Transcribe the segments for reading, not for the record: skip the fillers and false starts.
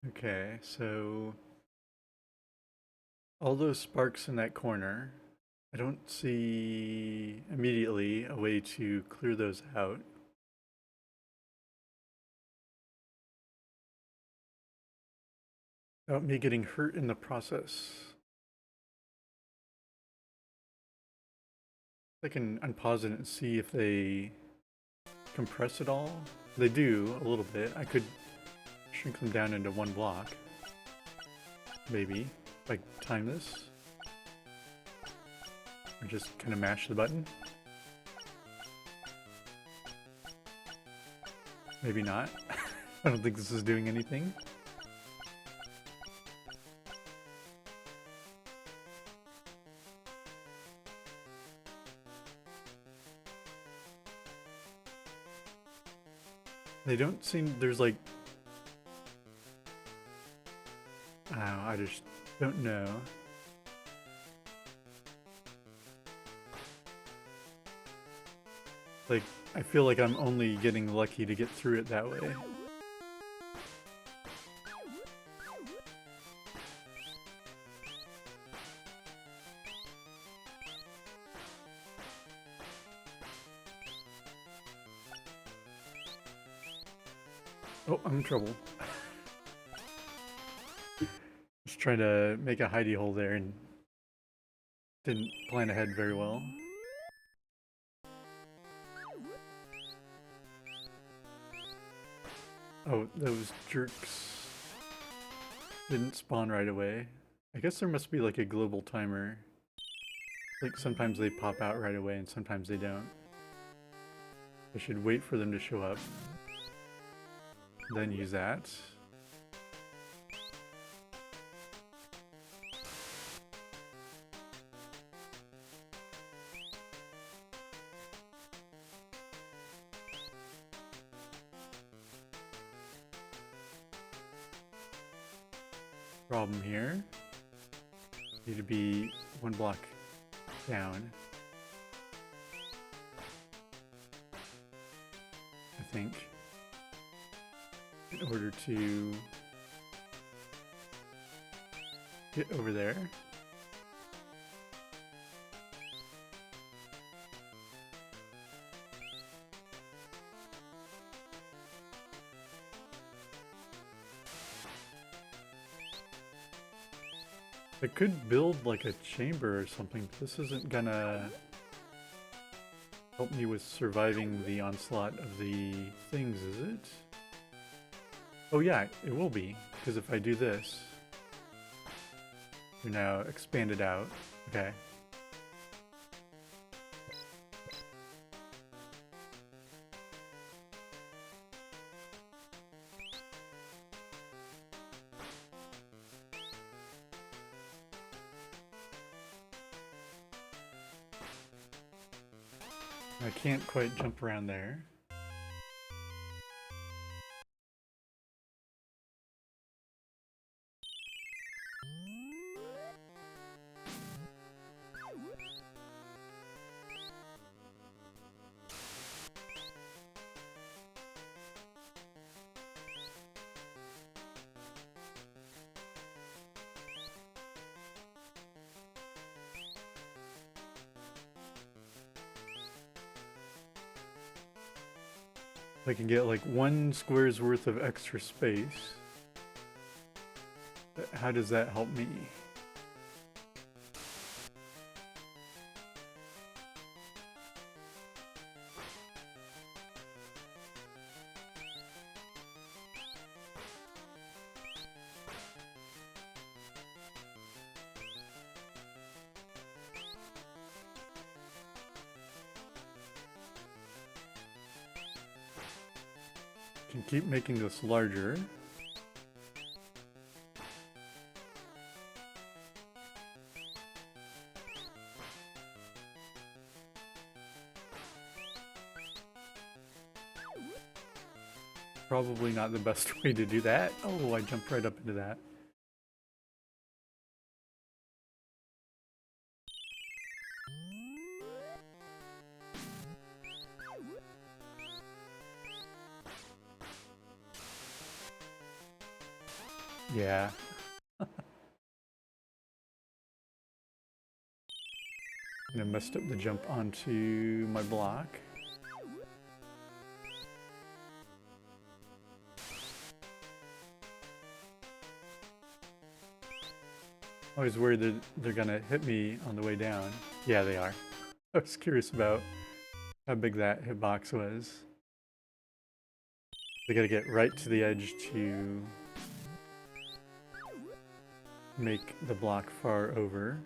Okay, so all those sparks in that corner, I don't see immediately a way to clear those out without me getting hurt in the process. I can unpause it and see if they compress at all. They do a little bit. I could shrink them down into one block. Maybe. Like time this. Or just kind of mash the button. Maybe not. I don't think this is doing anything. They don't seem, there's like, oh, I just don't know. Like, I feel like I'm only getting lucky to get through it that way. Oh, I'm in trouble. Just trying to make a hidey hole there and didn't plan ahead very well. Oh, those jerks didn't spawn right away. I guess there must be like a global timer. Like sometimes they pop out right away and sometimes they don't. I should wait for them to show up. Then use that. Problem here. Need to be one block down. I think. In order to get over there. I could build like a chamber or something, but this isn't gonna help me with surviving the onslaught of the things, is it? Oh yeah, it will be, because if I do this, you're now expanded out. Okay. I can't quite jump around there. I can get like 1 square's worth of extra space. How does that help me? Can keep making this larger. Probably not the best way to do that. Oh, I jumped right up into that. Yeah. And I messed up the jump onto my block. I was worried that they're gonna hit me on the way down. Yeah, they are. I was curious about how big that hitbox was. They gotta get right to the edge to make the block far over.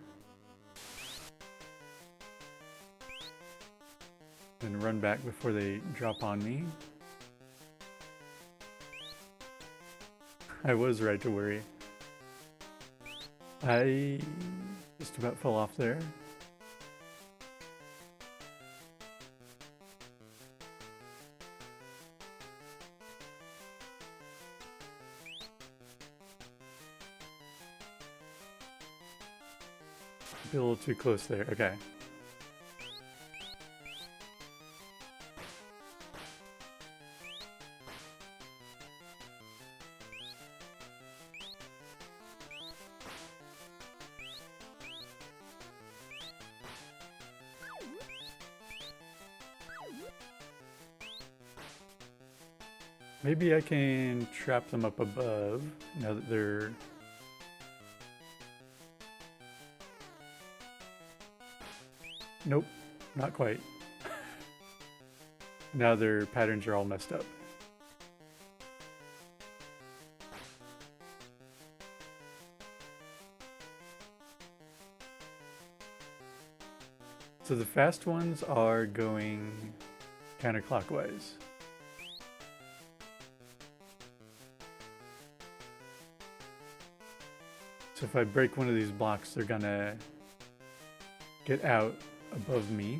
And run back before they drop on me. I was right to worry. I just about fell off there. Be a little too close there. Okay. Maybe I can trap them up above now that they're... Nope, not quite. Now their patterns are all messed up. So the fast ones are going counterclockwise. So if I break one of these blocks, they're gonna get out above me.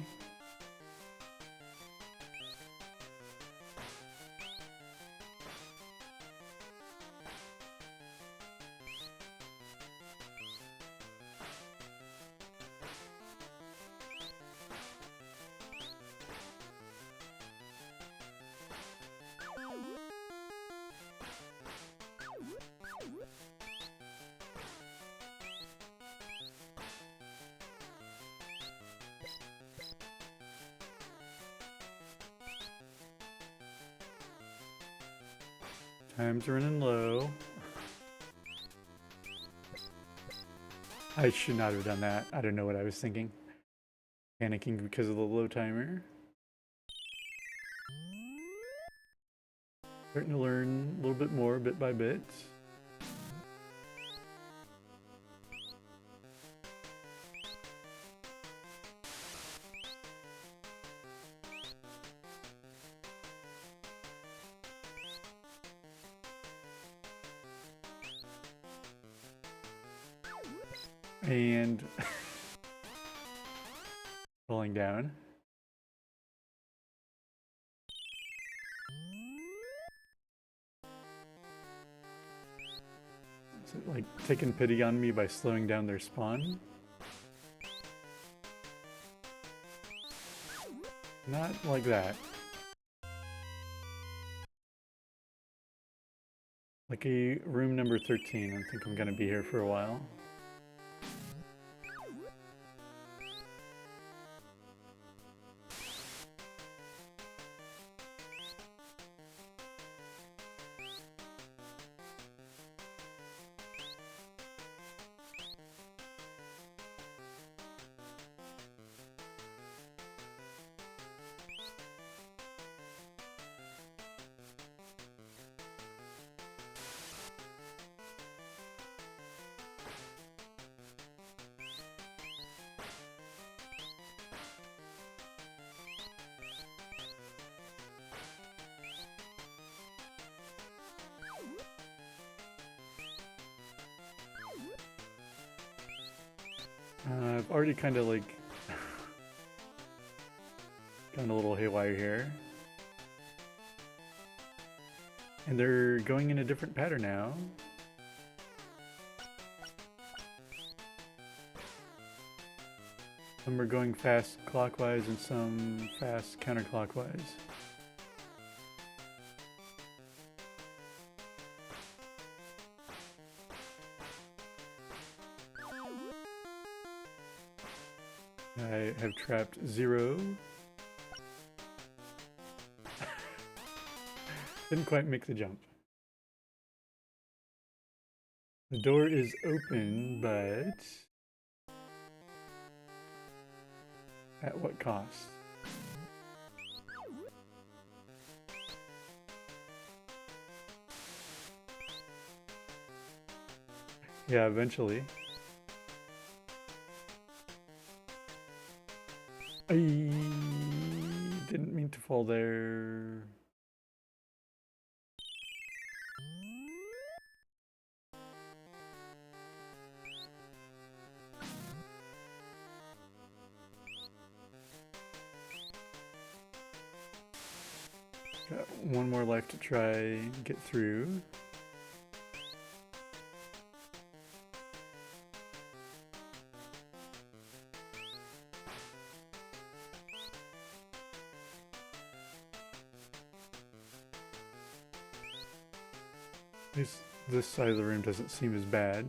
Time's running low. I should not have done that. I don't know what I was thinking. Panicking because of the low timer. Starting to learn a little bit more bit by bit. And falling down. Is it like taking pity on me by slowing down their spawn? Not like that. Lucky room number 13. I think I'm gonna be here for a while. I've already kind of like gone a little haywire here. And they're going in a different pattern now. Some are going fast clockwise and some fast counterclockwise. I have trapped 0. Didn't quite make the jump. The door is open, but at what cost? Yeah, eventually. I didn't mean to fall there. Got one more life to try and get through. This side of the room doesn't seem as bad.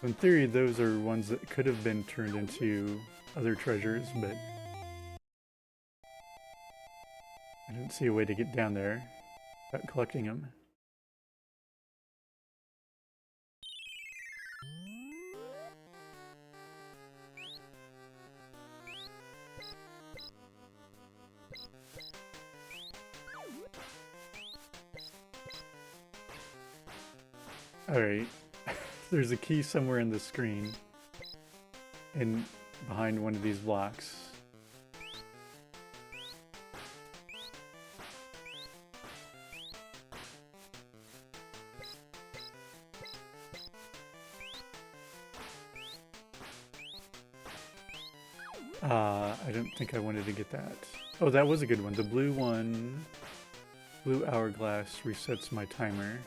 In theory, those are ones that could have been turned into other treasures, but I didn't see a way to get down there without collecting them. Alright, there's a key somewhere in the screen, and behind one of these blocks. I don't think I wanted to get that. Oh, that was a good one. The blue one, blue hourglass, resets my timer.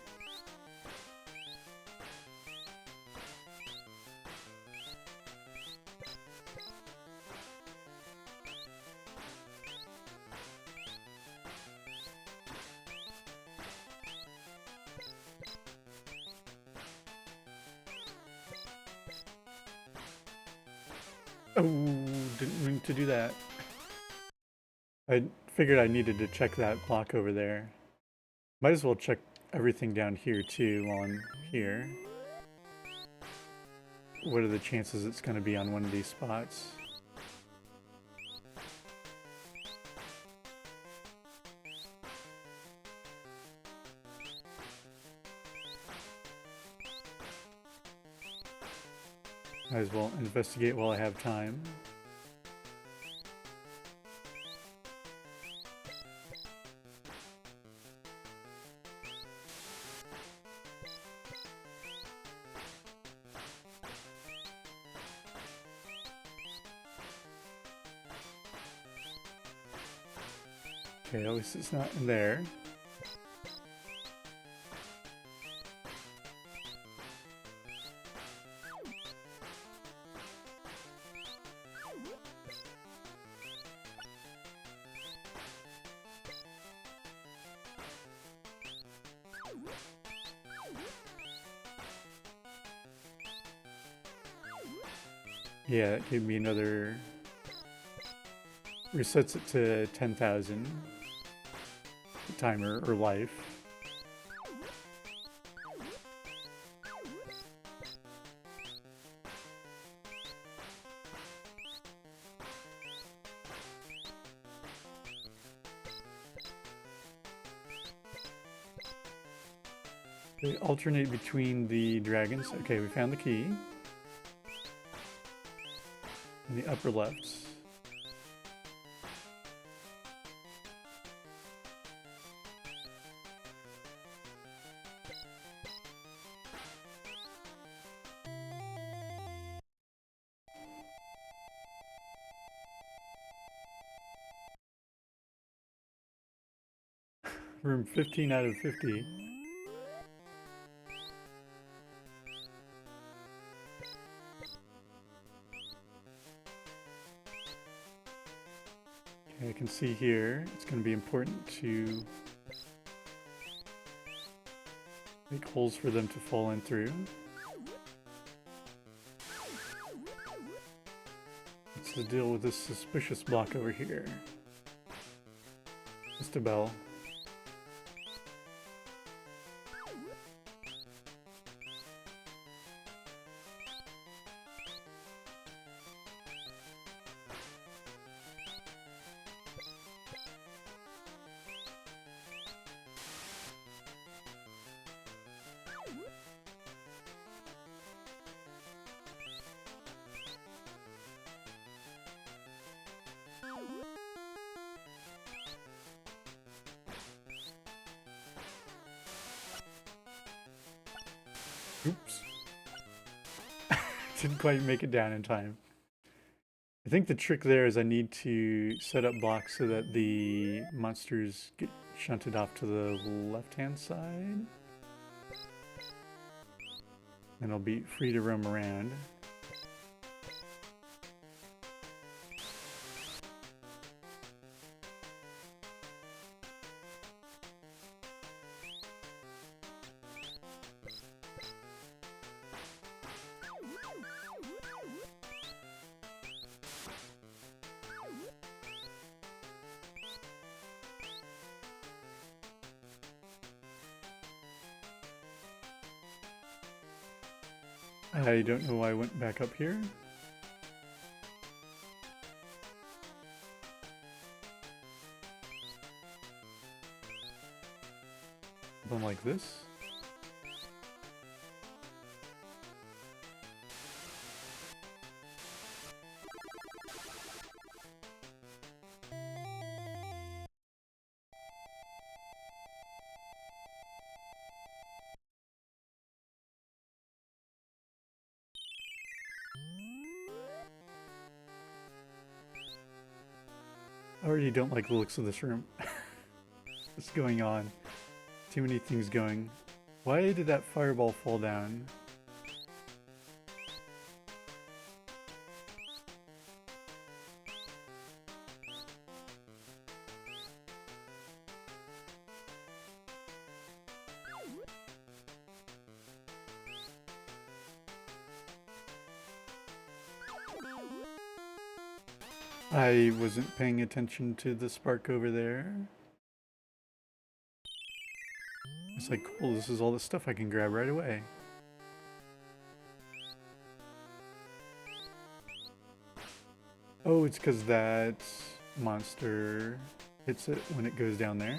Oh, didn't mean to do that. I figured I needed to check that block over there. Might as well check everything down here too while I'm here. What are the chances it's going to be on one of these spots? Might as well investigate while I have time. Okay, at least it's not in there. Yeah, it gave me another... resets it to 10,000 timer or life. They alternate between the dragons. Okay, we found the key. In the upper left. Room 15 out of 50. Okay, I can see here, it's going to be important to Make holes for them to fall in through. What's the deal with this suspicious block over here? Just a bell. Oops. Didn't quite make it down in time. I think the trick there is I need to set up blocks so that the monsters get shunted off to the left-hand side. And I'll be free to roam around. I don't know why I went back up here. Something like this. I already don't like the looks of this room. What's going on? Too many things going. Why did that fireball fall down? I wasn't paying attention to the spark over there. It's like, cool, this is all the stuff I can grab right away. Oh, it's because that monster hits it when it goes down there.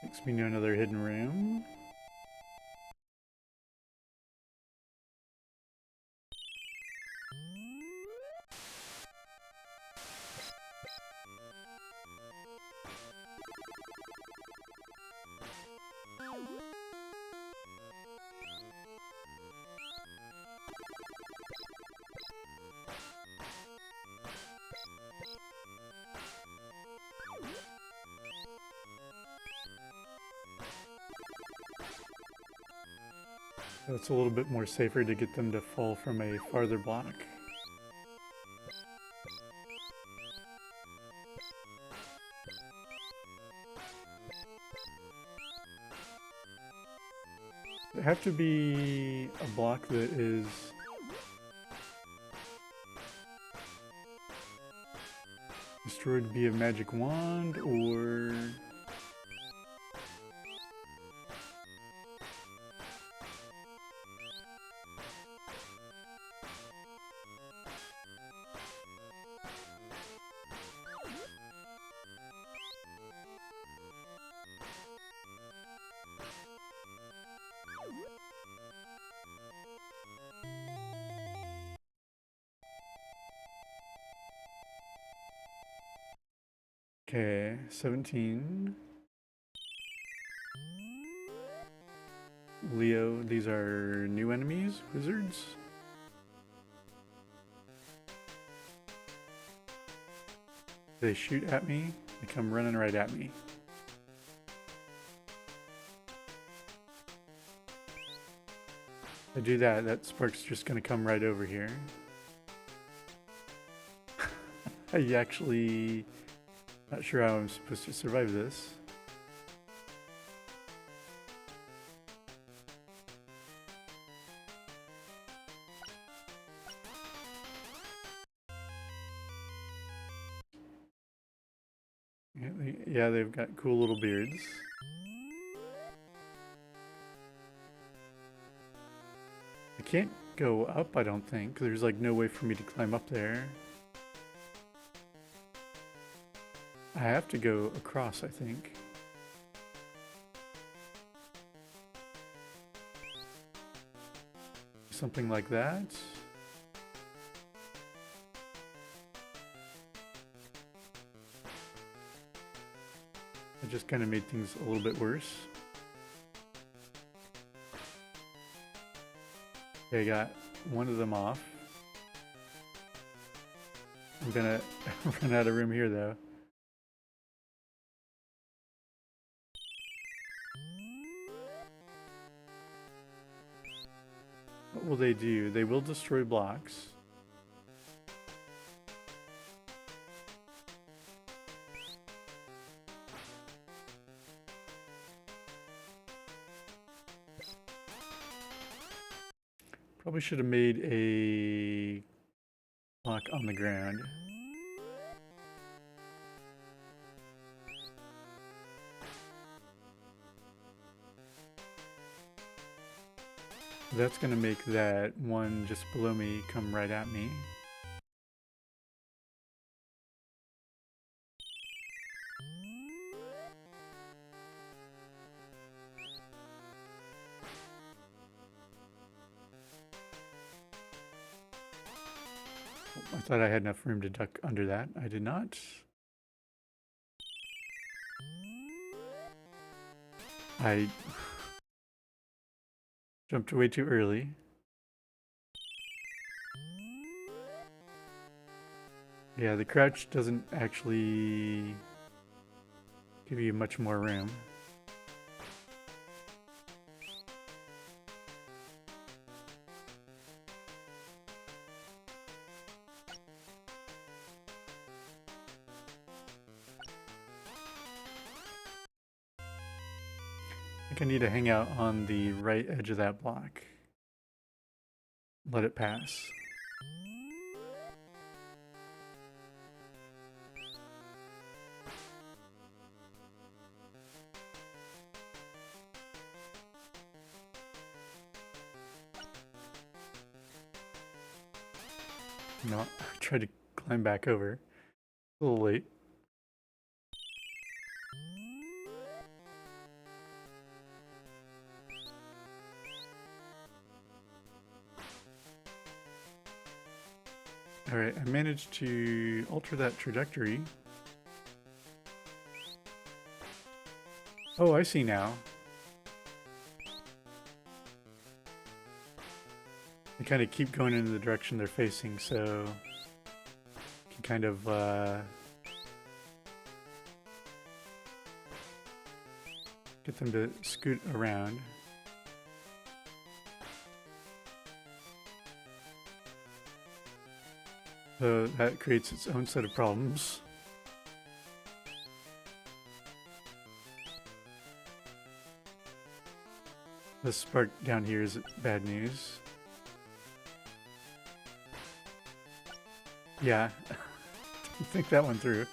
Takes me to another hidden room. So it's a little bit more safer to get them to fall from a farther block. They have to be a block that is destroyed via magic wand, or okay, 17. Leo, these are new enemies, wizards. They shoot at me, they come running right at me. I do that, that spark's just gonna come right over here. I actually not sure how I'm supposed to survive this. Yeah, they've got cool little beards. I can't go up, I don't think. There's like no way for me to climb up there. I have to go across, I think. Something like that. It just kind of made things a little bit worse. Okay, I got one of them off. I'm gonna run out of room here though. What will they do? They will destroy blocks. Probably should have made a block on the ground. That's going to make that one just below me come right at me. I thought I had enough room to duck under that. I did not. I jumped way too early. Yeah, the crouch doesn't actually give you much more room. I think I need to hang out on the right edge of that block. Let it pass. No, I tried to climb back over. A little late. Alright, I managed to alter that trajectory. Oh, I see now. They kind of keep going in the direction they're facing, so you can kind of get them to scoot around. So that creates its own set of problems. The spark down here is bad news. Yeah, didn't think that one through.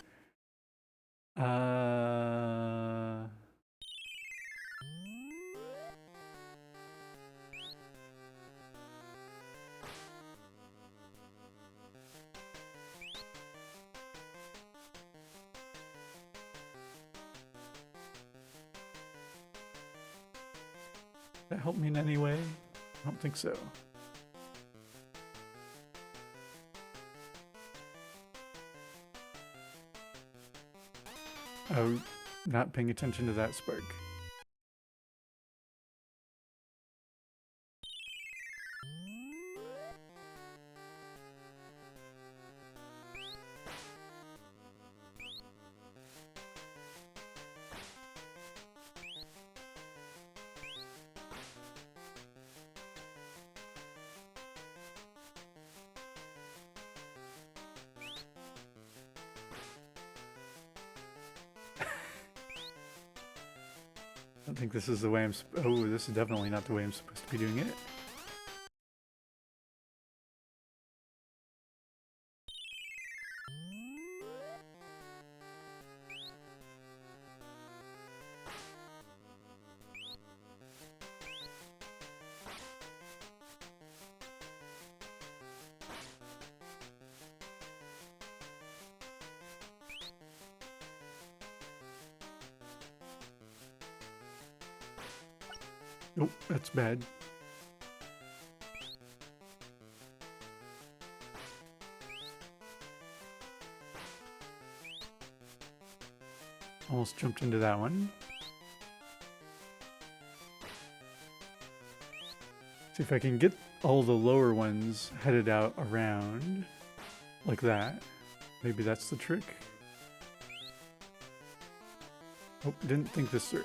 That help me in any way? I don't think so. Oh, not paying attention to that spark. I don't think this is the way oh, this is definitely not the way I'm supposed to be doing it. Nope, that's bad. Almost jumped into that one. See if I can get all the lower ones headed out around like that. Maybe that's the trick. Oh, didn't think this through.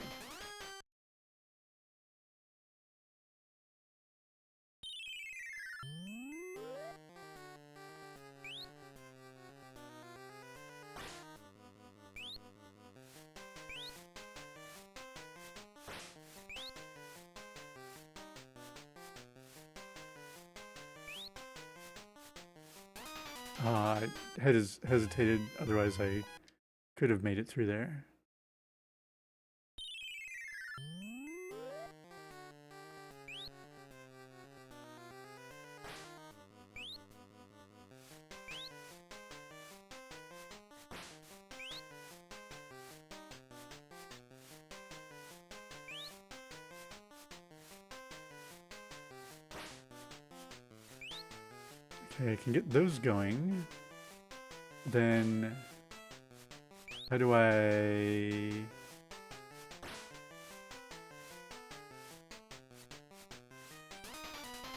I hesitated, otherwise I could have made it through there. Okay, I can get those going. Then how do I...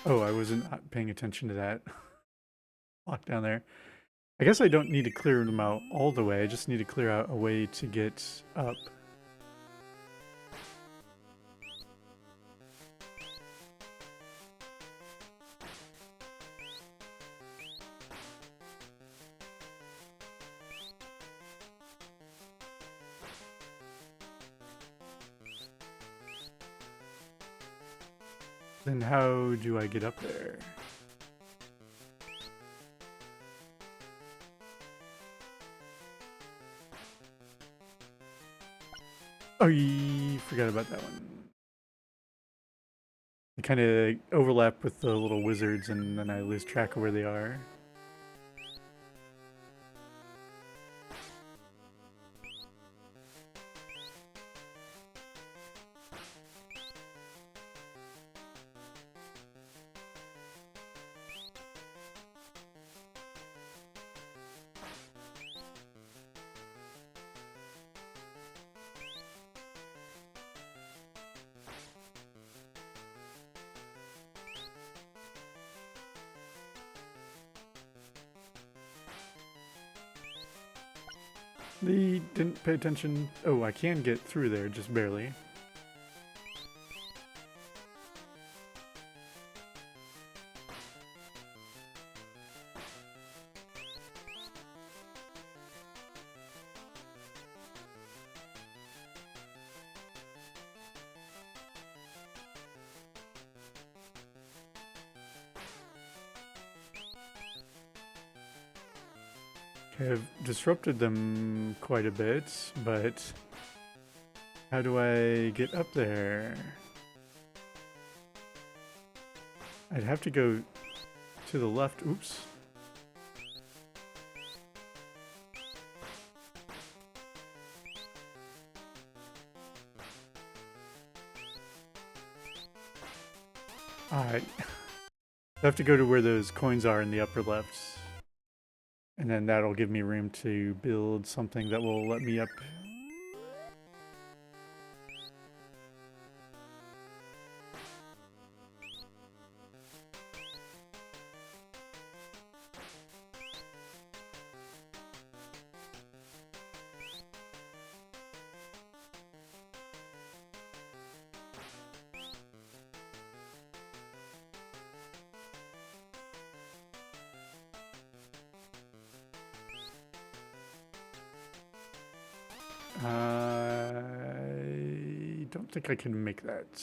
Oh, I wasn't paying attention to that lock down there. I guess I don't need to clear them out all the way. I just need to clear out a way to get up. Then how do I get up there? Oh, I forgot about that one. I kind of overlap with the little wizards and then I lose track of where they are. They didn't pay attention. Oh, I can get through there, just barely. Okay, I've disrupted them quite a bit, but how do I get up there? I'd have to go to the left. Oops. I have to go to where those coins are in the upper left. And then that'll give me room to build something that will let me up. I don't think I can make that.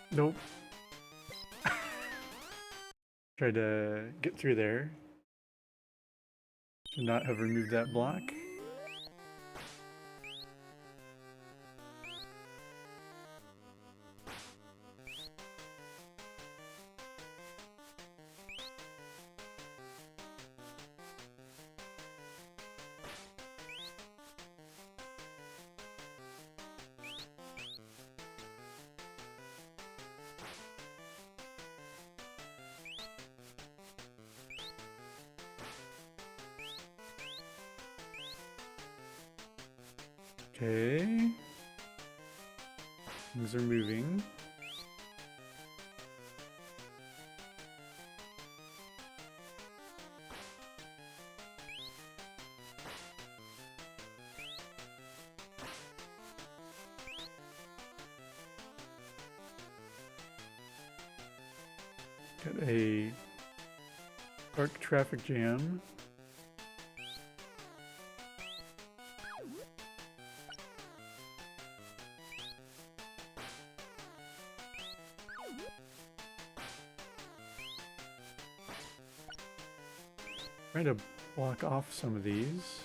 Nope. Try to get through there. Should not have removed that block. Okay. Things are moving. Got a dark traffic jam. Trying to block off some of these.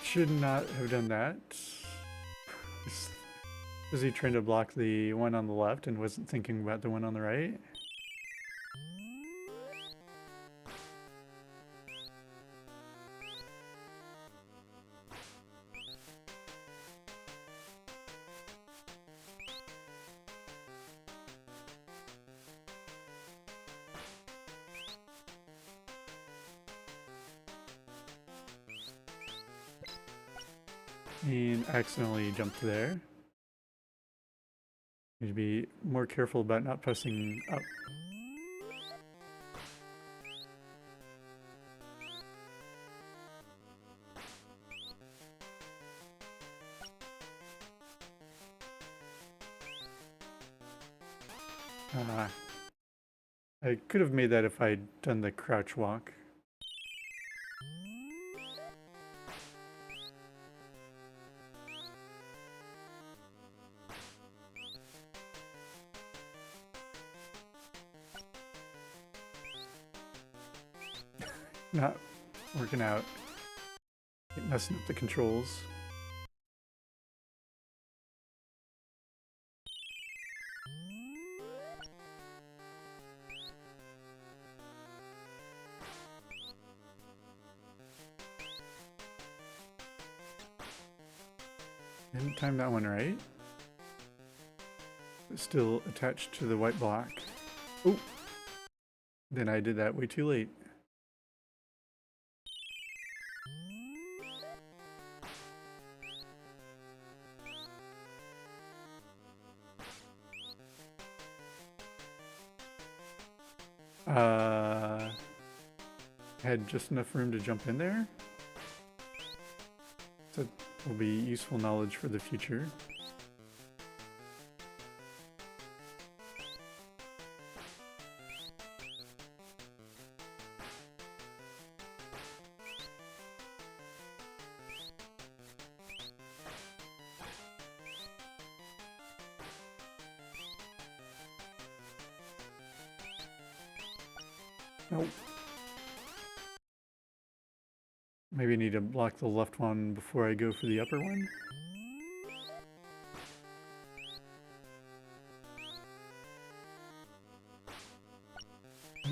Should not have done that. Was he trying to block the one on the left and wasn't thinking about the one on the right? And accidentally jumped there. Need to be more careful about not pressing up. I could have made that if I'd done the crouch walk. Not working out. Messing up the controls. Didn't time that one right. It's still attached to the white block. Oh! Then I did that way too late. Had just enough room to jump in there. That will be useful knowledge for the future. Nope. Maybe I need to block the left one before I go for the upper one.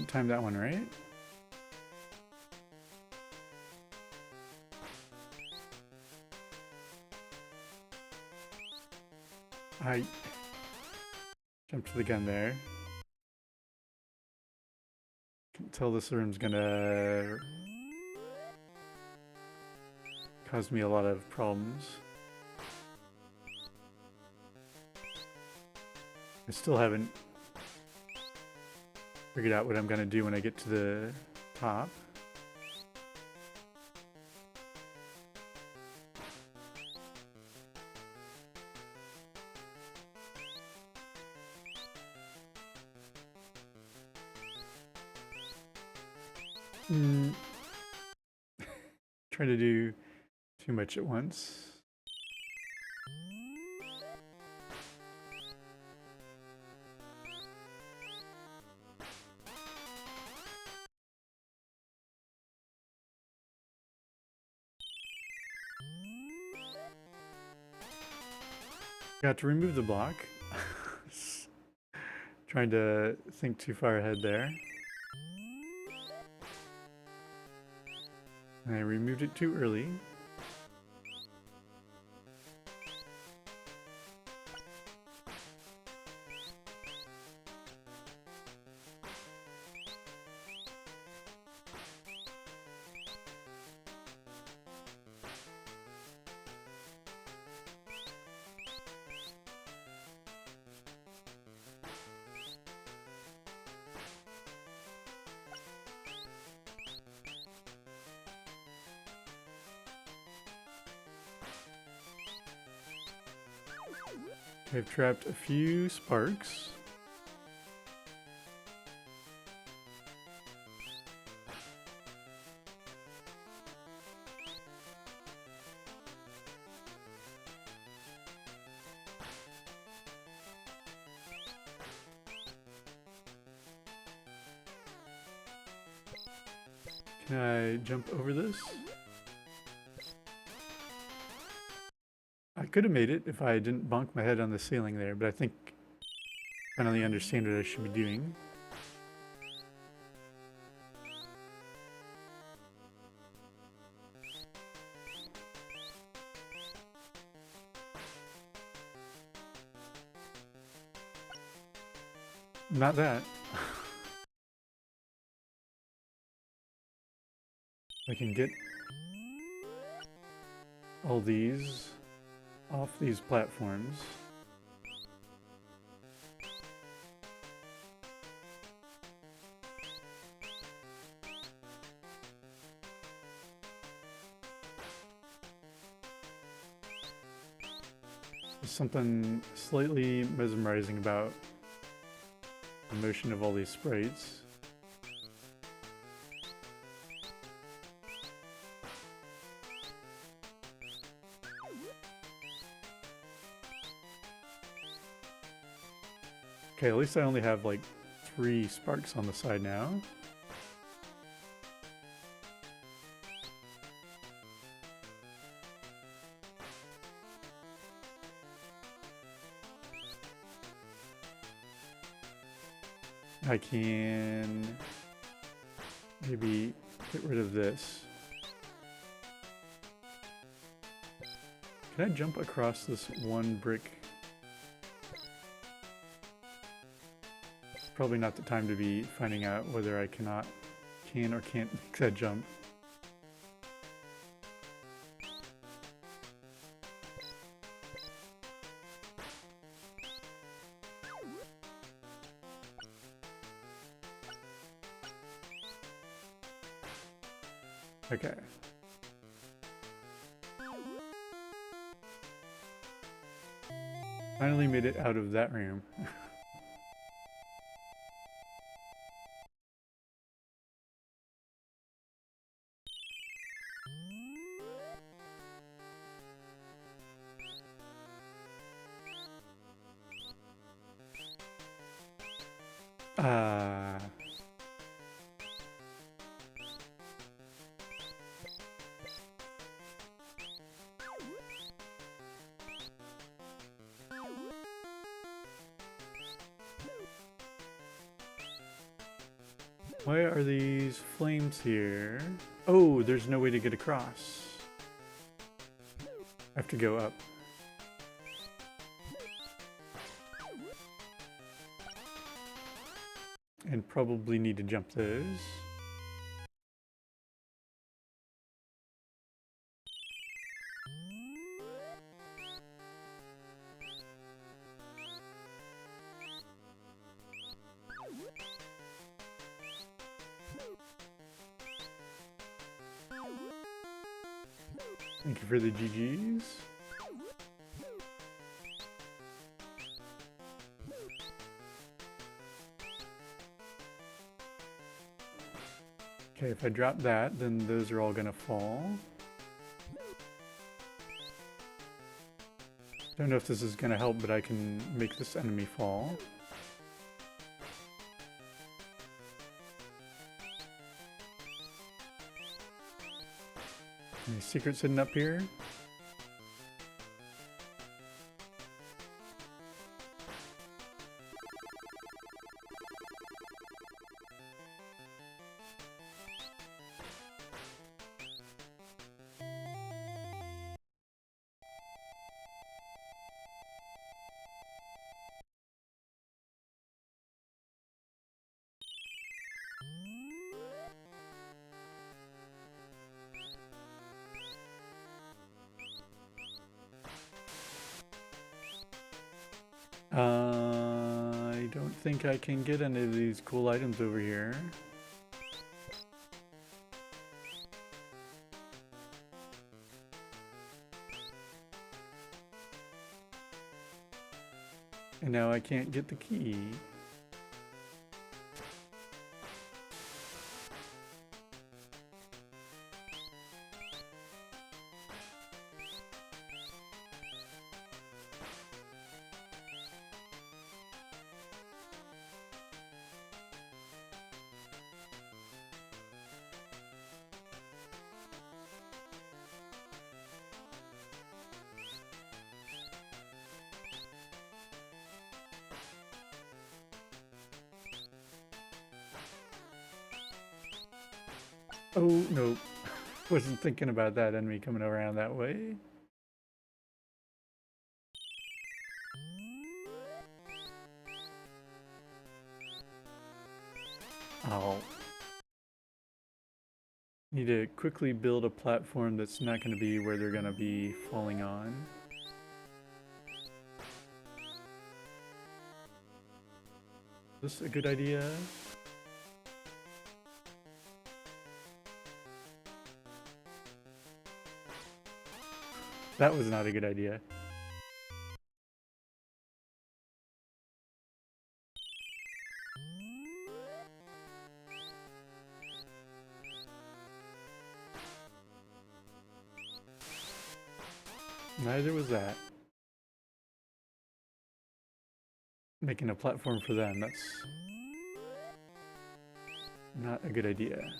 didn't time that one right. I jumped to the gun there. Can tell this room's gonna cause me a lot of problems. I still haven't figured out what I'm gonna do when I get to the top. Trying to do too much at once. Got to remove the block. Trying to think too far ahead there. And I removed it too early. I've trapped a few sparks. Can I jump over this? I could have made it if I didn't bonk my head on the ceiling there, but I think I finally understand what I should be doing. Not that. I can get all these off these platforms. There's something slightly mesmerizing about the motion of all these sprites. Okay, at least I only have like 3 sparks on the side now. I can maybe get rid of this. Can I jump across this one brick? Probably not the time to be finding out whether I can or can't make that jump. Okay. Finally made it out of that room. Why are these flames here? Oh, there's no way to get across. I have to go up. And probably need to jump those. Thank you for the GGs. Okay, if I drop that, then those are all gonna fall. Don't know if this is gonna help, but I can make this enemy fall. Any secrets hidden up here? I don't think I can get any of these cool items over here. And now I can't get the key. Oh, no. Wasn't thinking about that enemy coming around that way. Oh. Need to quickly build a platform that's not going to be where they're going to be falling on. Is this a good idea? That was not a good idea. Neither was that. Making a platform for them, that's not a good idea.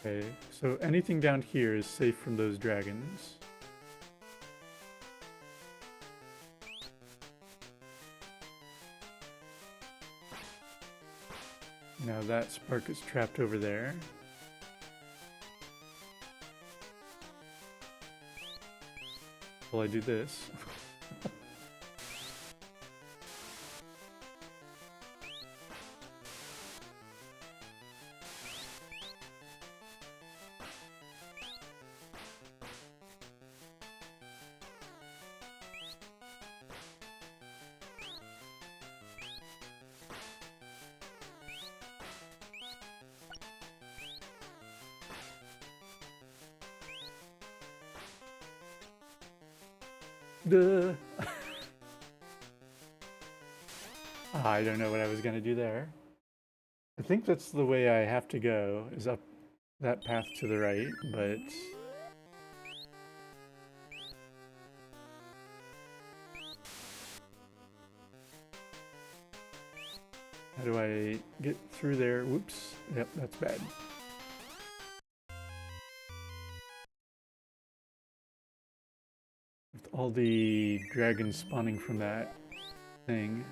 Okay, so anything down here is safe from those dragons. Now that spark is trapped over there. Will I do this? Duh. I don't know what I was gonna do there. I think that's the way I have to go, is up that path to the right, but... do I get through there? Whoops. Yep, that's bad. With all the dragons spawning from that thing.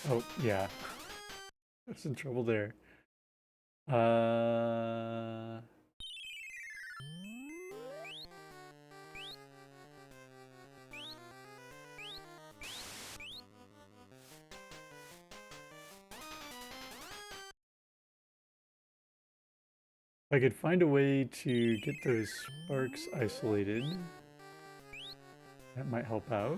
Oh, yeah. I was in trouble there. If I could find a way to get those sparks isolated, that might help out.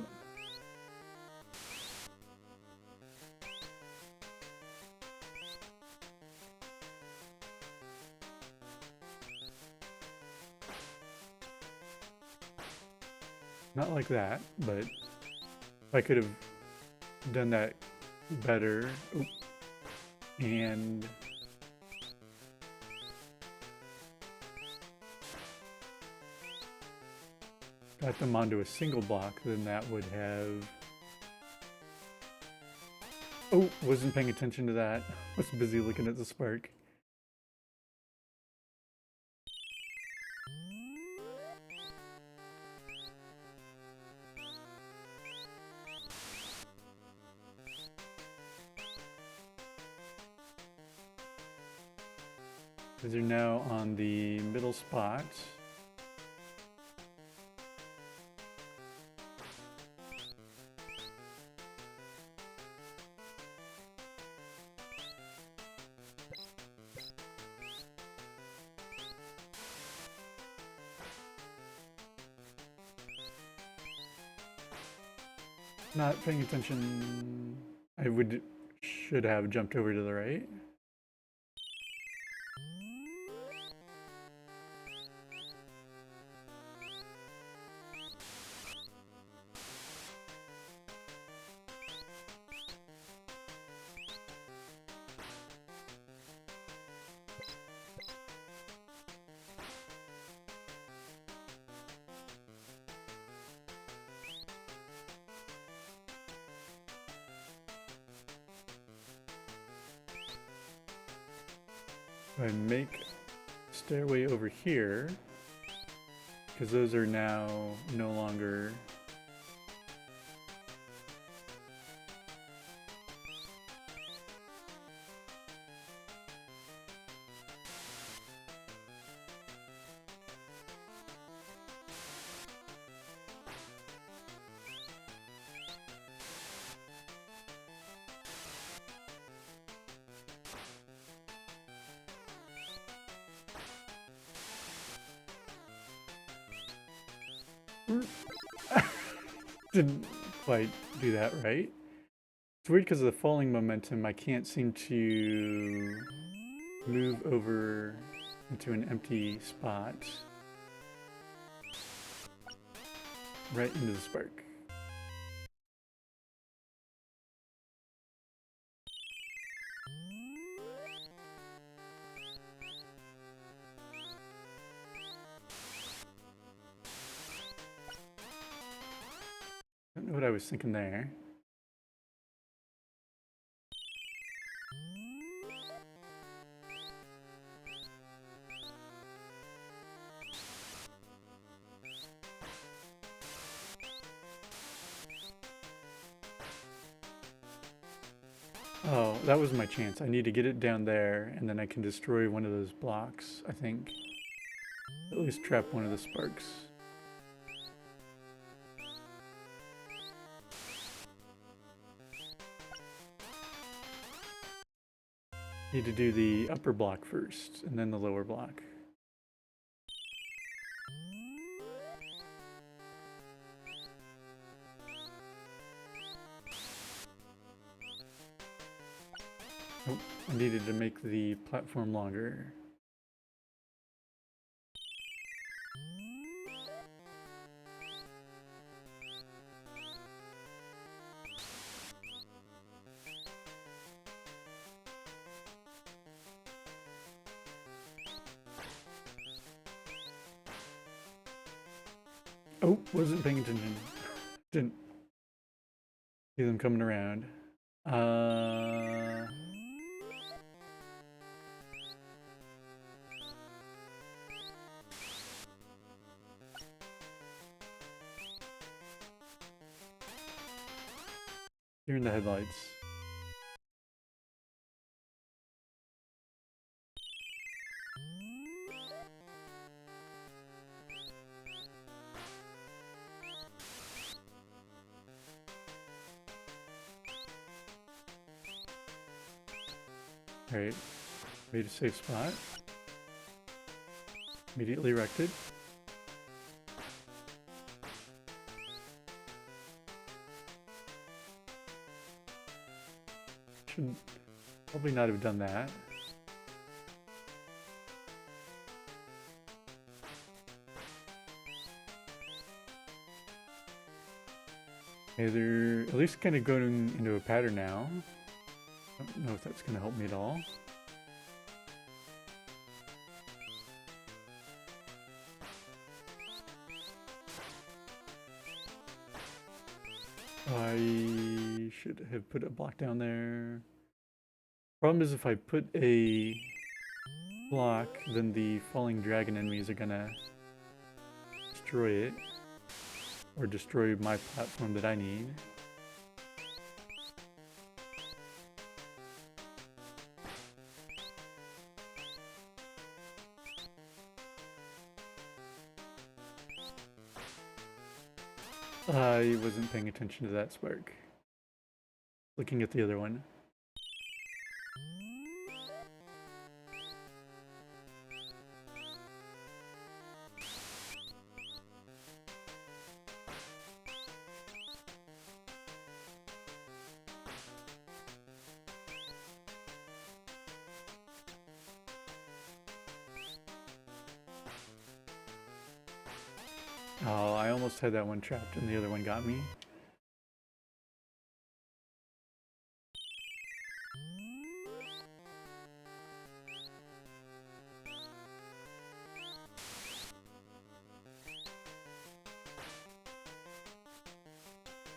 Not like that, but if I could have done that better. Oop. And got them onto a single block, then that would have... Oh, wasn't paying attention to that. Was busy looking at the spark. These are now on the middle spot. Not paying attention. I should have jumped over to the right. I make stairway over here, because those are now no longer... Didn't quite do that right. It's weird because of the falling momentum, I can't seem to move over into an empty spot. Right into the spark. Don't know what I was thinking there. Oh, that was my chance. I need to get it down there, and then I can destroy one of those blocks, I think. At least trap one of the sparks. Need to do the upper block first, and then the lower block. Oh, I needed to make the platform longer. Oh, wasn't paying attention. Didn't see them coming around. You're in the headlights. Alright, made a safe spot. Immediately erected. Should probably not have done that. Okay, they're at least kind of going into a pattern now. I don't know if that's going to help me at all. I should have put a block down there. Problem is if I put a block, then the falling dragon enemies are gonna destroy it. Or destroy my platform that I need. I wasn't paying attention to that spark. Looking at the other one. Oh, I almost had that one trapped and the other one got me.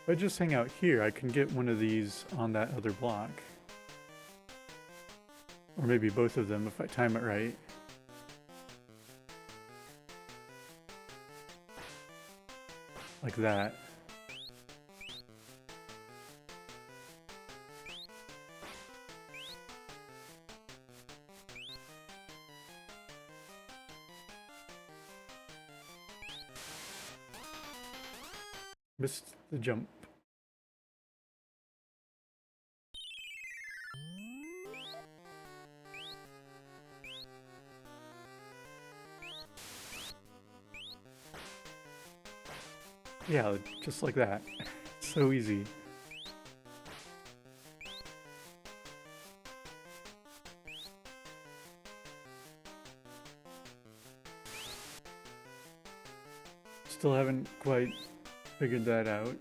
If I just hang out here, I can get one of these on that other block. Or maybe both of them if I time it right. Like that. Missed the jump. Yeah, just like that. So easy. Still haven't quite figured that out.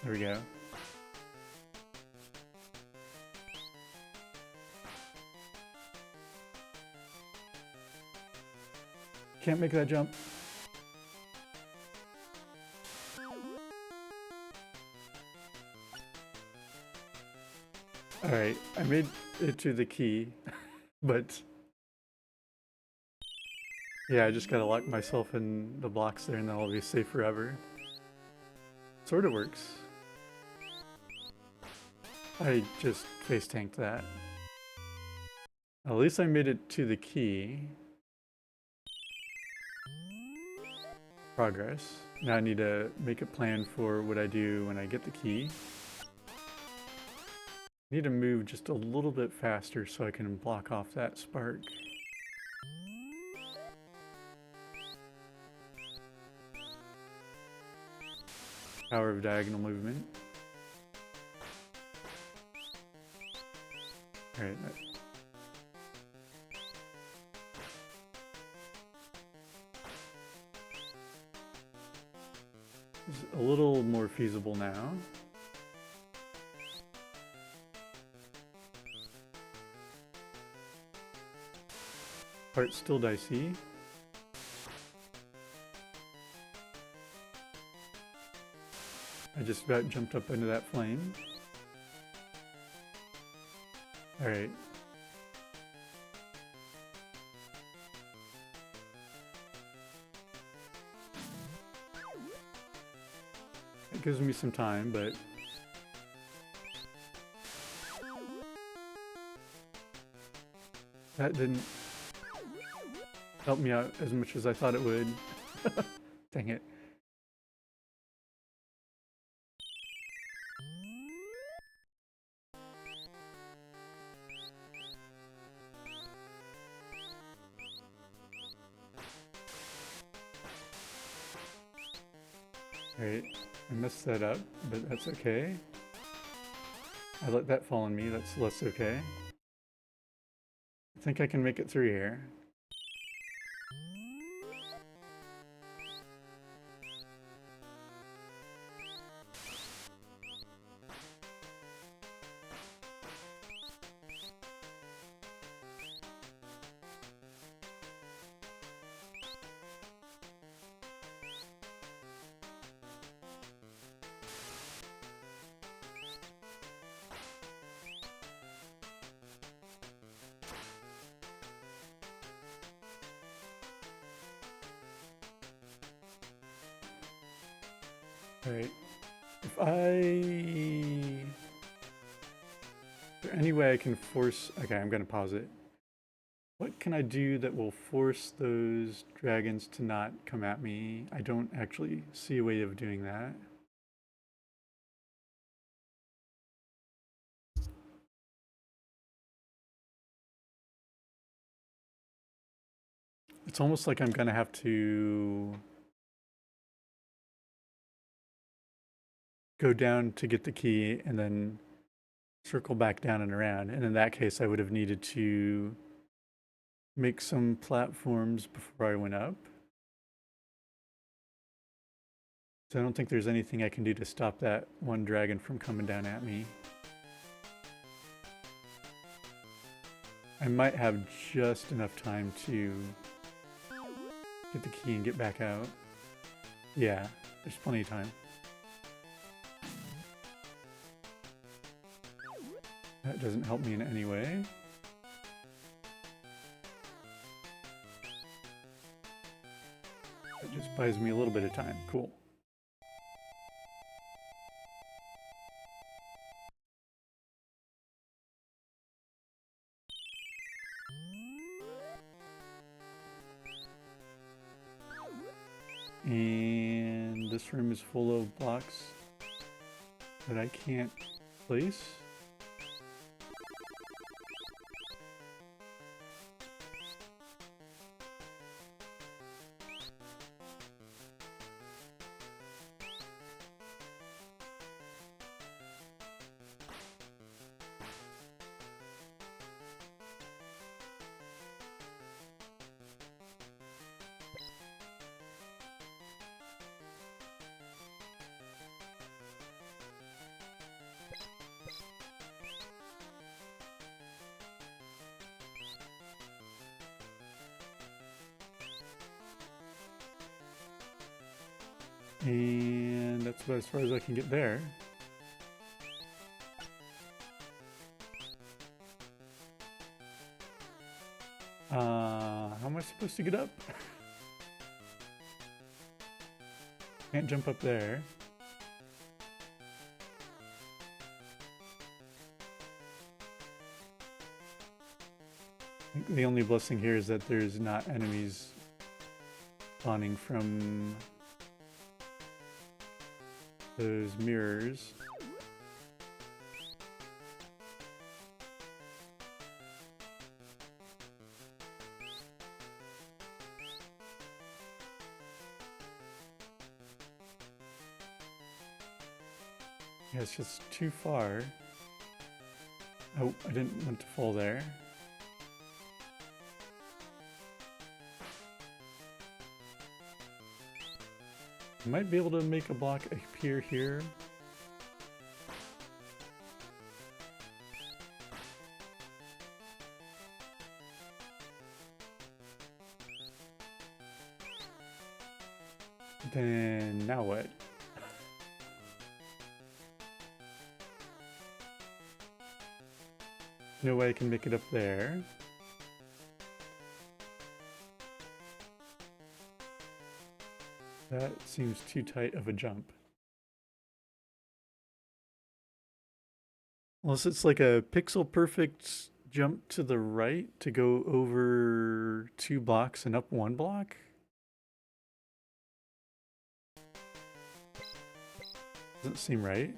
There we go. Can't make that jump. Alright, I made it to the key, but yeah, I just gotta lock myself in the blocks there and then I'll be safe forever. Sort of works. I just face tanked that. At least I made it to the key. Progress. Now I need to make a plan for what I do when I get the key. I need to move just a little bit faster so I can block off that spark. Power of diagonal movement. Alright. It's a little more feasible now. Part's still dicey. I just about jumped up into that flame. Alright. It gives me some time, but that didn't help me out as much as I thought it would. Dang it. Alright, I messed that up, but that's okay. I let that fall on me, that's less okay. I think I can make it through here. Alright, if is there any way I can force, okay, I'm gonna pause it. What can I do that will force those dragons to not come at me? I don't actually see a way of doing that. It's almost like I'm gonna have to go down to get the key and then circle back down and around. And in that case, I would have needed to make some platforms before I went up. So I don't think there's anything I can do to stop that one dragon from coming down at me. I might have just enough time to get the key and get back out. Yeah, there's plenty of time. That doesn't help me in any way. It just buys me a little bit of time. Cool. And this room is full of blocks that I can't place. And that's about as far as I can get there. How am I supposed to get up? Can't jump up there. I think the only blessing here is that there's not enemies spawning from those mirrors. Yeah, it's just too far. Oh, I didn't want to fall there. I might be able to make a block appear here. Then now what? No way I can make it up there. That seems too tight of a jump. Unless it's like a pixel perfect jump to the right to go over 2 blocks and up 1 block. Doesn't seem right.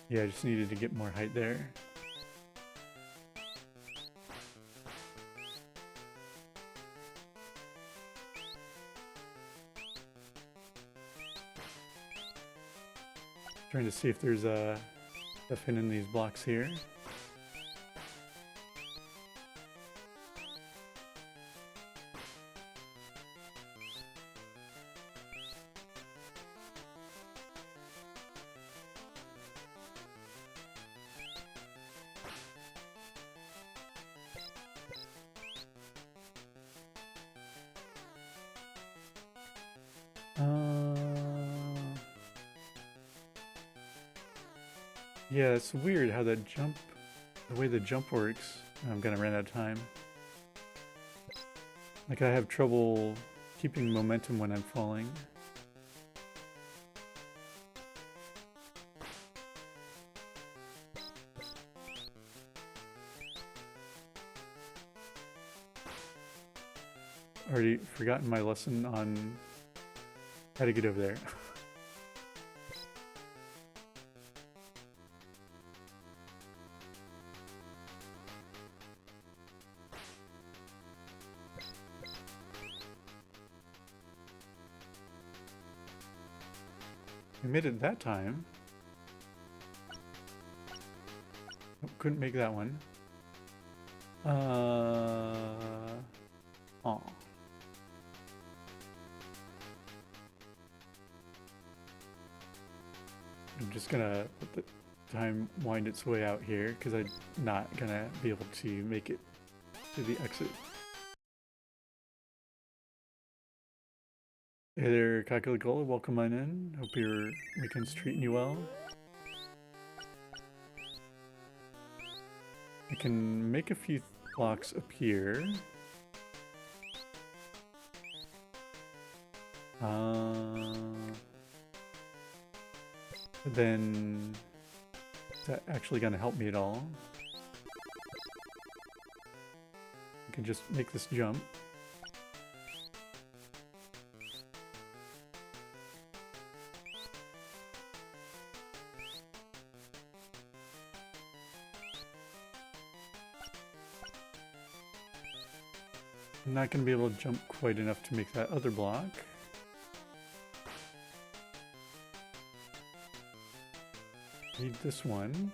Yeah, I just needed to get more height there. Trying to see if there's stuff in these blocks here. Yeah, it's weird how that jump, the way the jump works. I'm gonna run out of time. Like I have trouble keeping momentum when I'm falling. Already forgotten my lesson on how to get over there. I made it that time. Oh, couldn't make that one. Oh. I'm just gonna let the time wind its way out here because I'm not gonna be able to make it to the exit. Hey there, Kakalicola, welcome on in. Hope your weekend's treating you well. I can make a few blocks appear. Then, is that actually gonna help me at all? I can just make this jump. I'm not going to be able to jump quite enough to make that other block. Need this one.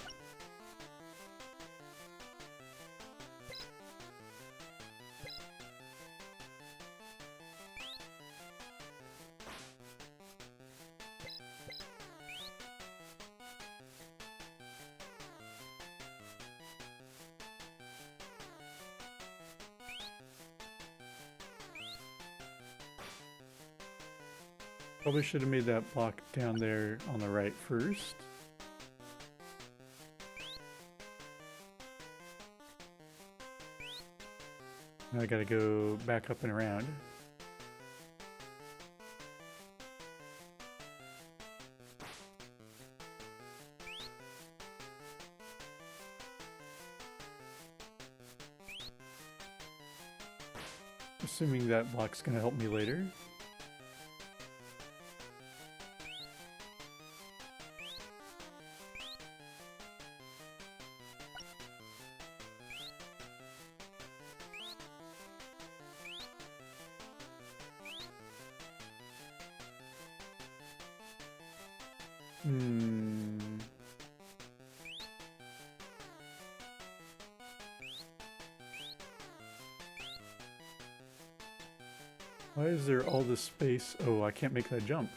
Probably should have made that block down there on the right first. Now I gotta go back up and around. Assuming that block's gonna help me later. Hmm. Why is there all this space? Oh, I can't make that jump.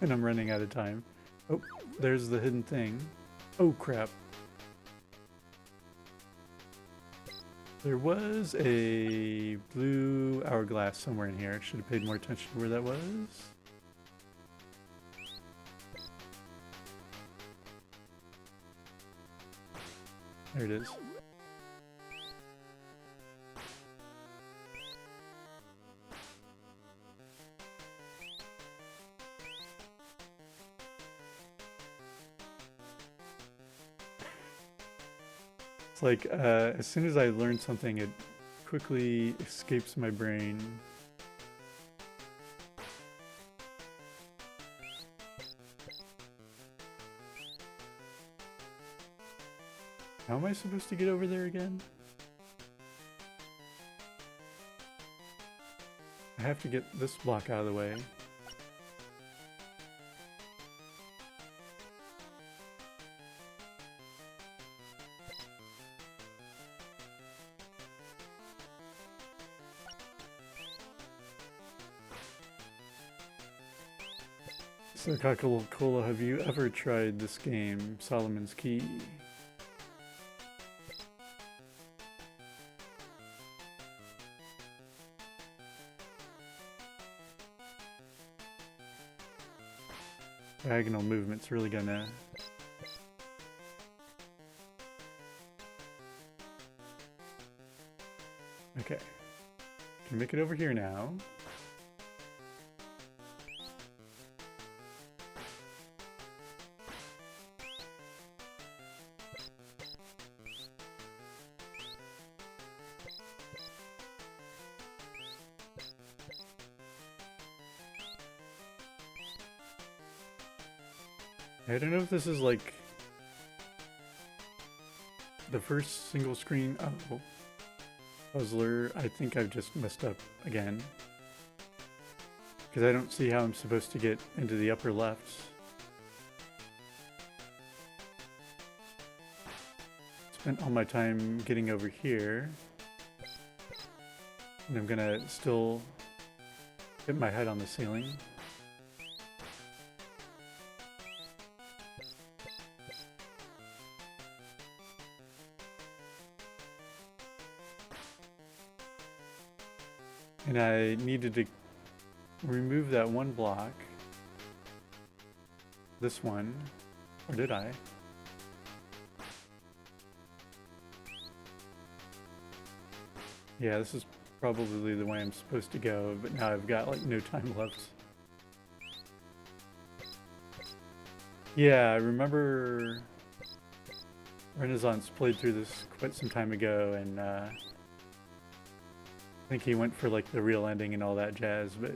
And I'm running out of time. Oh, there's the hidden thing. Oh, crap. There was a blue hourglass somewhere in here. I should have paid more attention to where that was. There it is. It's like, as soon as I learn something, it quickly escapes my brain. How am I supposed to get over there again? I have to get this block out of the way. So Coca-Cola, have you ever tried this game, Solomon's Key? Diagonal movement's really gonna... Okay. Can make it over here now. I don't know if this is like the first single screen puzzler. I think I've just messed up again. Because I don't see how I'm supposed to get into the upper left. Spent all my time getting over here. And I'm gonna still hit my head on the ceiling. And I needed to remove that one block. This one. Or did I? Yeah, this is probably the way I'm supposed to go, but now I've got like no time left. Yeah, I remember Renaissance played through this quite some time ago, and I think he went for like the real ending and all that jazz, but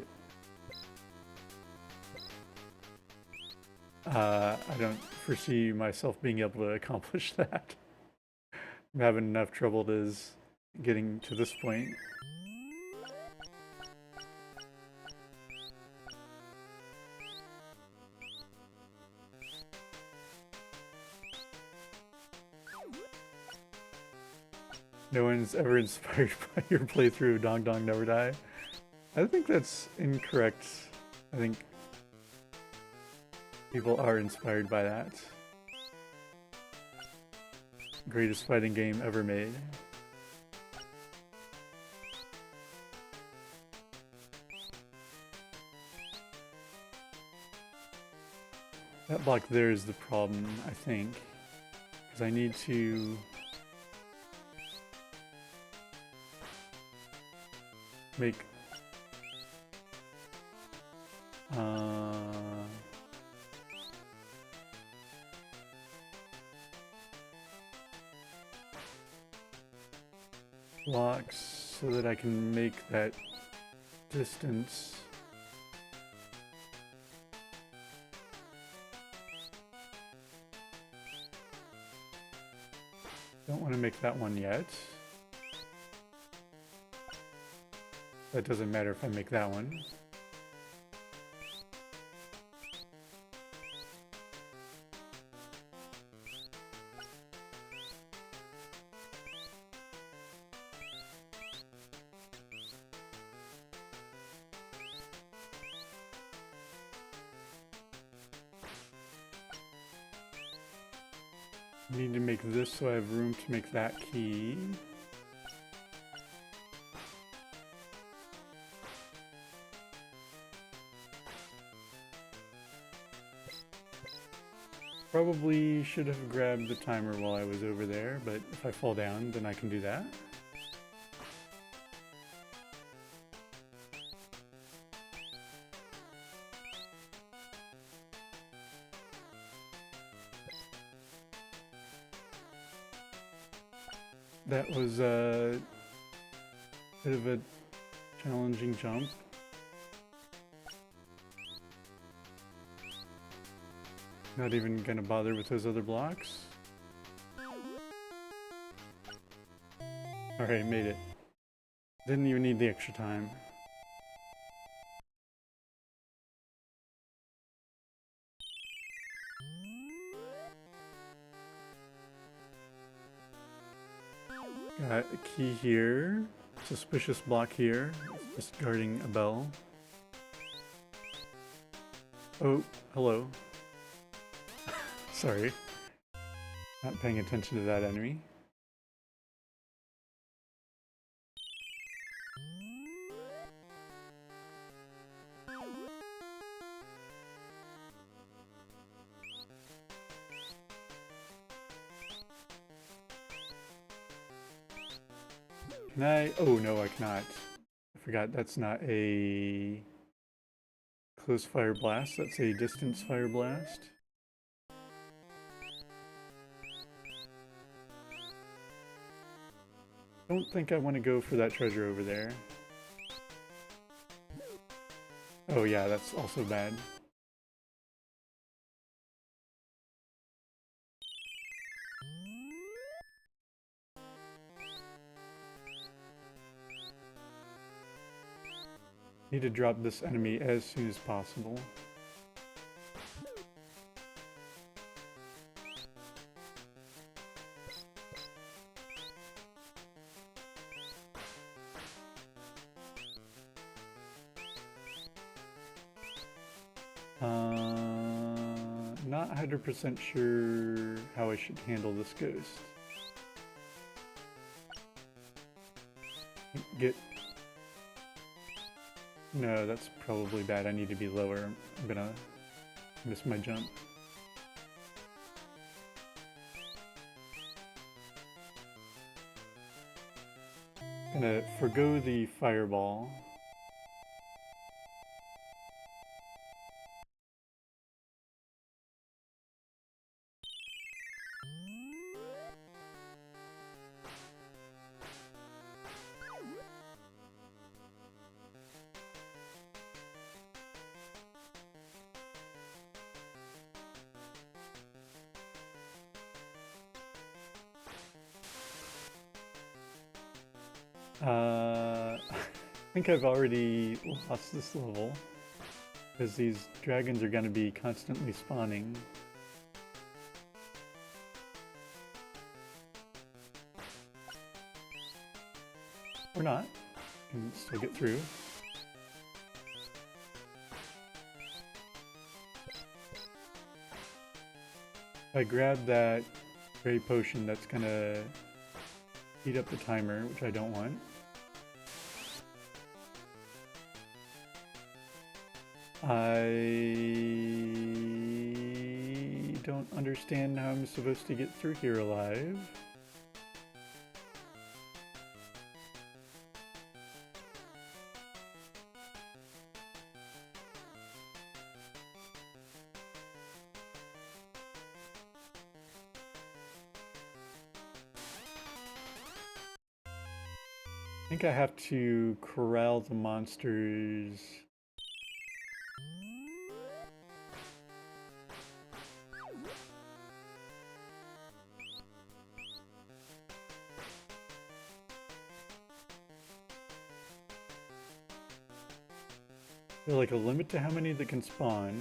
I don't foresee myself being able to accomplish that. I'm having enough trouble as getting to this point. No one's ever inspired by your playthrough of Dong Dong Never Die. I think that's incorrect. I think people are inspired by that. Greatest fighting game ever made. That block there is the problem, I think. Because I need to make blocks so that I can make that distance. Don't want to make that one yet. That doesn't matter if I make that one. Need to make this so I have room to make that key. Probably should have grabbed the timer while I was over there, but if I fall down, then I can do that. That was a bit of a challenging jump. Not even gonna bother with those other blocks. Alright, made it. Didn't even need the extra time. Got a key here. Suspicious block here. Just guarding a bell. Oh, hello. Sorry. Not paying attention to that enemy. Can I? Oh no, I cannot. I forgot that's not a close fire blast, that's a distance fire blast. Don't think I want to go for that treasure over there. Oh yeah, that's also bad. Need to drop this enemy as soon as possible. Not 100% sure how I should handle this ghost. No, that's probably bad. I need to be lower. I'm gonna miss my jump. Gonna forgo the fireball. I think I've already lost this level because these dragons are going to be constantly spawning. Or not. Can still get through. If I grab that gray potion, that's going to heat up the timer, which I don't want. I don't understand how I'm supposed to get through here alive. I think I have to corral the monsters. There's like a limit to how many that can spawn.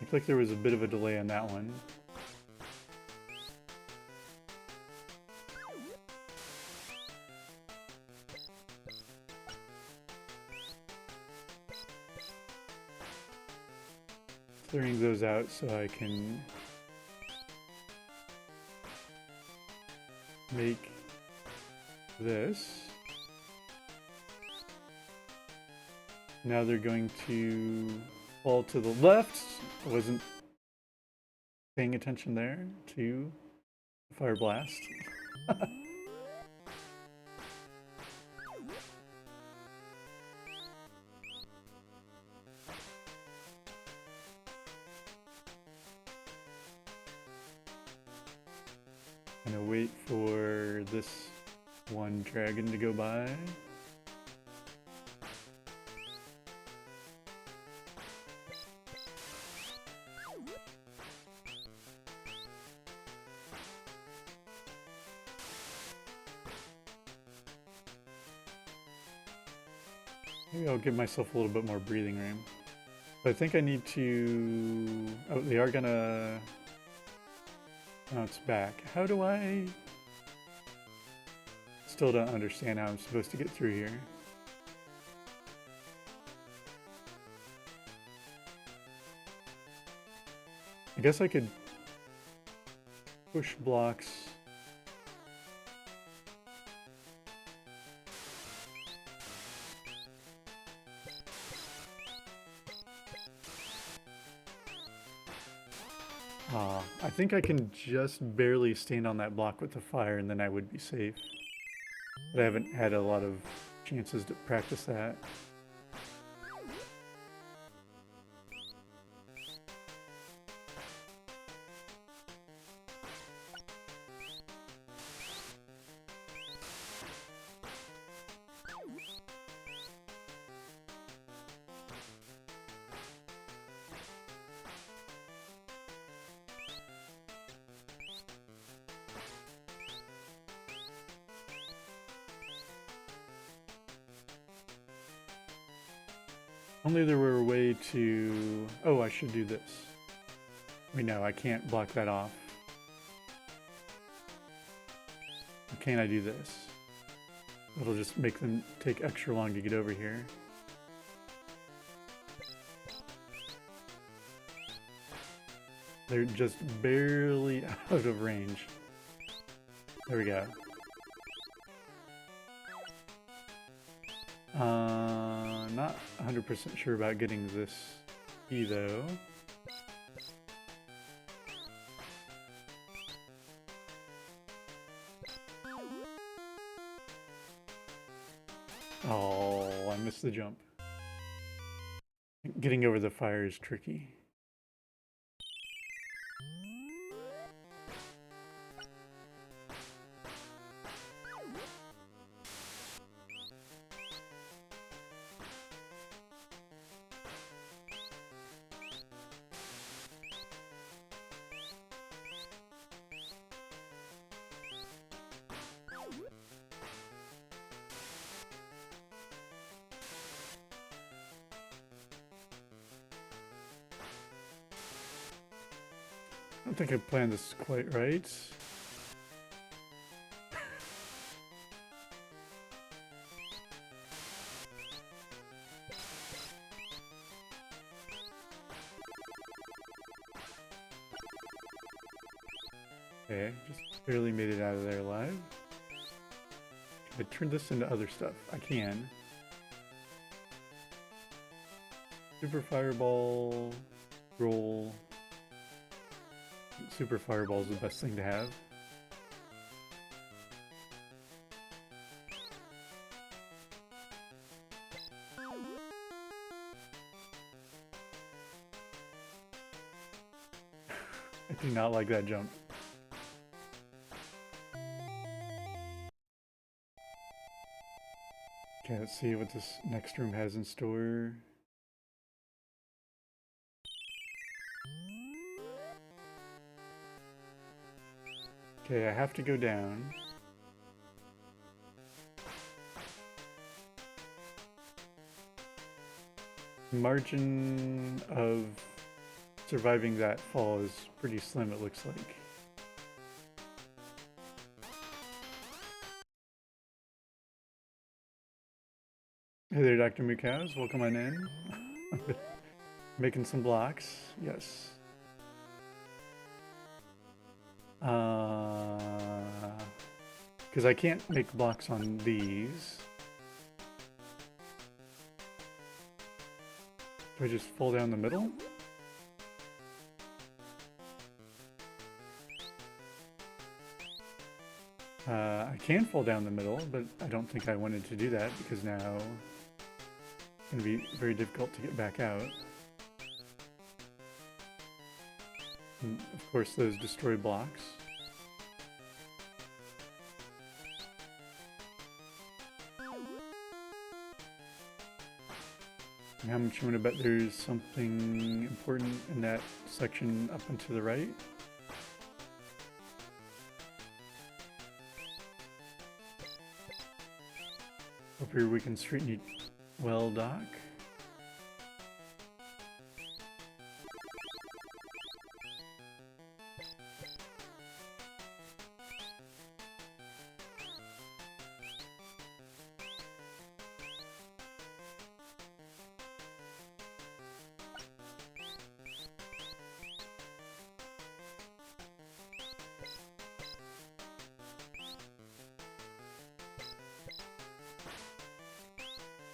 Looks like there was a bit of a delay on that one. Clearing those out so I can make this. Now they're going to fall to the left. I wasn't paying attention there to Fire Blast. Gonna wait for this one dragon to go by. Maybe I'll give myself a little bit more breathing room. But I think I need to... Oh, they are gonna bounce back. How do I... Still don't understand how I'm supposed to get through here. I guess I could push blocks. I think I can just barely stand on that block with the fire and then I would be safe. But I haven't had a lot of chances to practice that. Only there were a way to... Oh, I should do this. Wait, no, I can't block that off. Or can I do this? It'll just make them take extra long to get over here. They're just barely out of range. There we go. Not 100% sure about getting this key though. Oh, I missed the jump. Getting over the fire is tricky. I don't think I planned this quite right. Okay, just barely made it out of there alive. Can I turn this into other stuff? I can. Super Fireball, roll. Super Fireball is the best thing to have. I do not like that jump. Okay, let's see what this next room has in store. Okay, I have to go down. margin of surviving that fall is pretty slim, it looks like. Hey there, Dr. Mukows. Welcome on in. Making some blocks. Yes. Because I can't make blocks on these. Do I just fall down the middle? I can fall down the middle, but I don't think I wanted to do that because now it's going to be very difficult to get back out. And of course, those destroy blocks. And how much you want to bet there's something important in that section up and to the right? Hope your weekend street neat well, Doc.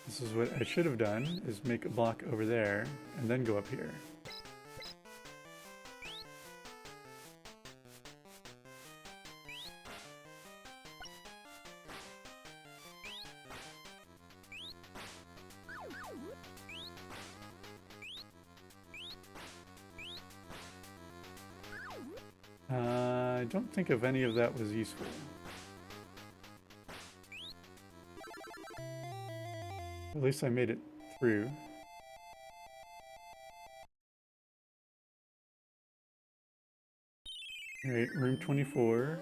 This is what I should have done, is make a block over there, and then go up here. I don't think of any of that was useful. At least I made it through. Alright, room 24.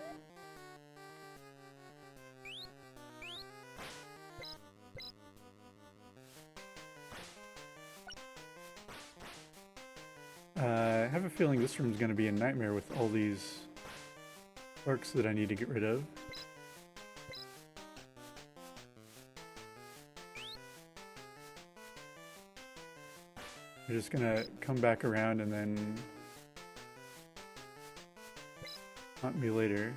I have a feeling this room's going to be a nightmare with all these sparks that I need to get rid of. I'm just gonna come back around and then haunt me later.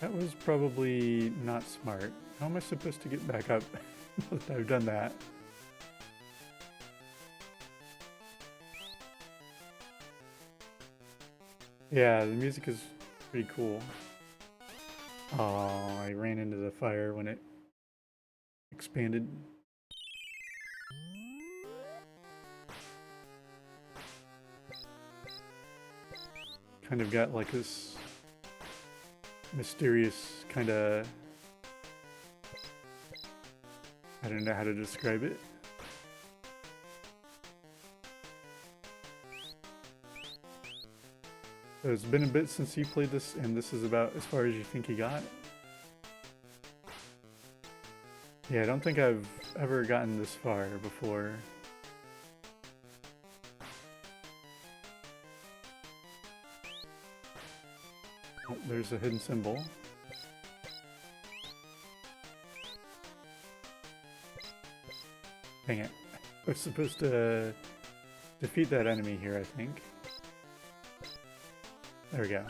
That was probably not smart. How am I supposed to get back up now that I've done that? Yeah, the music is pretty cool. Oh, I ran into the fire when it expanded. Kind of got like this mysterious kind of... I don't know how to describe it. So it's been a bit since you played this, and this is about as far as you think you got. Yeah, I don't think I've ever gotten this far before. Oh, there's a hidden symbol. Dang it. I was supposed to defeat that enemy here, I think. There we go.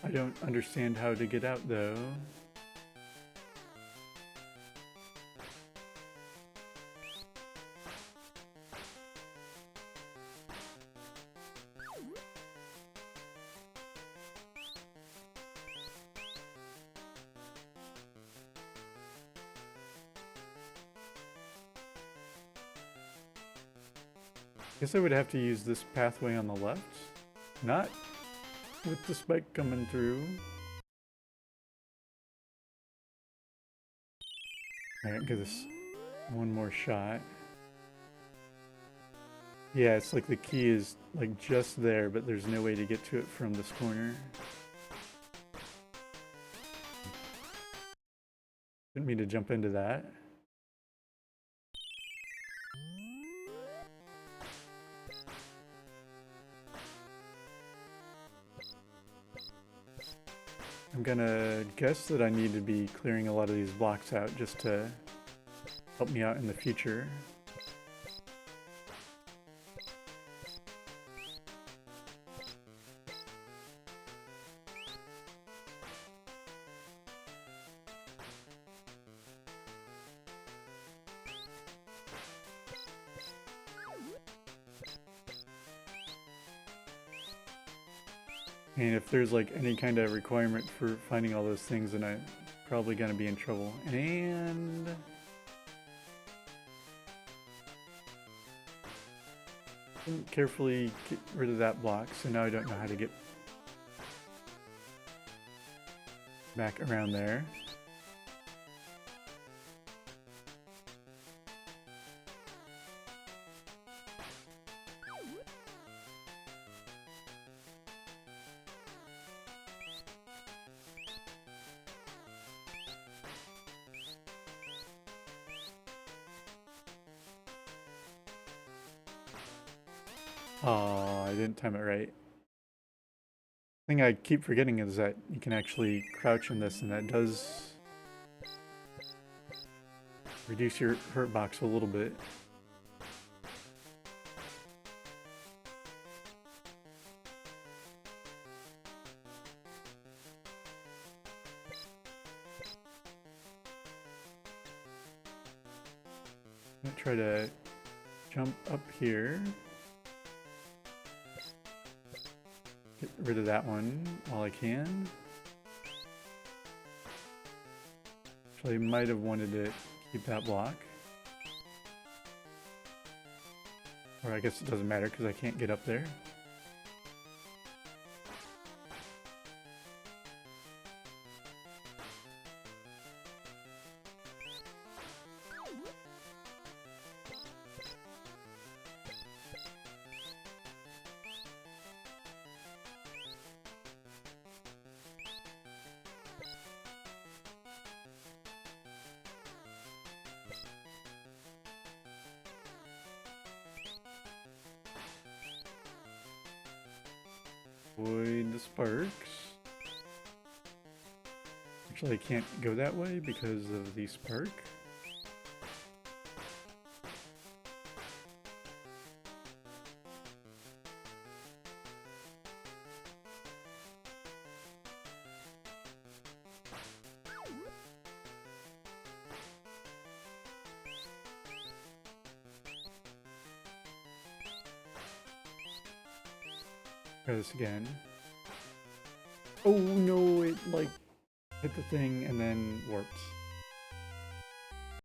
I don't understand how to get out, though. Guess I would have to use this pathway on the left. Not with the spike coming through. Alright, give this one more shot. Yeah, it's like the key is like just there, but there's no way to get to it from this corner. Didn't mean to jump into that. I'm gonna guess that I need to be clearing a lot of these blocks out just to help me out in the future. And if there's like any kind of requirement for finding all those things, then I'm probably gonna be in trouble. And didn't carefully get rid of that block, so now I don't know how to get back around there. Oh, I didn't time it right. The thing I keep forgetting is that you can actually crouch in this, and that does reduce your hurt box a little bit. I'm gonna try to jump up here. Get rid of that one while I can. Actually, might have wanted to keep that block. Or I guess it doesn't matter because I can't get up there. Avoid the sparks. Actually, I can't go that way because of the spark. Try this again. Oh no, it like hit the thing and then warped.